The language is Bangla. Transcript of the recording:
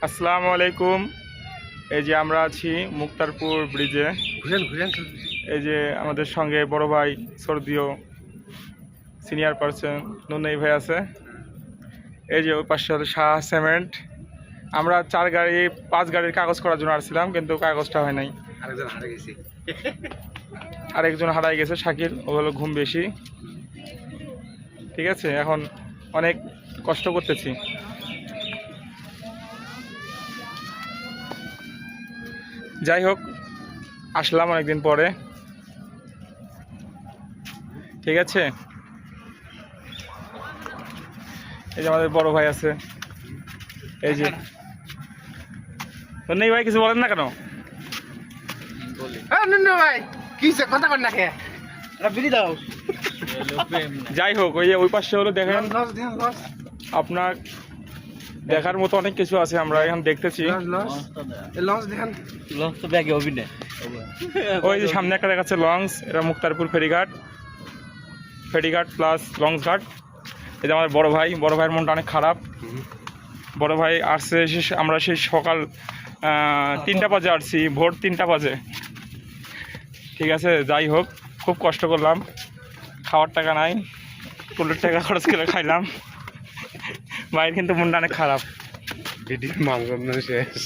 আসসালামু আলাইকুম। এই যে আমরা আছি মুক্তারপুর ব্রিজে। এই যে আমাদের সঙ্গে বড় ভাই সর্দিও সিনিয়র পার্সন নুনাই ভাই আছে। এই যে ওই পাশে হলো শাহ সিমেন্ট। আমরা 5 গাড়ির কাগজ করার জন্য আসছিলাম, কিন্তু কাগজটা হয় নাই। আরেকজন হারাই গেছে, শাকিল। ও হলো ঘুম বেশি। ঠিক আছে, এখন অনেক কষ্ট করতেছি। যাই হোক, আসলাম অনেকদিন পরে। ঠিক আছে, এই যে আমাদের বড় ভাই আছে। এই যে নেই ভাই, কিছু বলেন না কেন? ভাই কিসে কথা কর না খেয়ে বিড়ি দাও। যাই হোক, ওই যে ওই পাশে হলো দেখেন, আপনার দেখার মতো অনেক কিছু আছে। আমরা এখন দেখতেছি। ওই যে সামনে একটা দেখাচ্ছে লঞ্চ, এটা মুক্তারপুর ফেরিঘাট প্লাস লঞ্চ ঘাট। এই যে আমাদের বড় ভাইয়ের মনটা অনেক খারাপ। বড় ভাই আসছে, আমরা সেই সকাল 3টা বাজে আসছি, ভোর 3টা বাজে। ঠিক আছে, যাই হোক, খুব কষ্ট করলাম। খাওয়ার টাকা নাই, 15 টাকা খরচ করে খাইলাম। ভাইয়ের কিন্তু মনটা অনেক খারাপ। শেষ।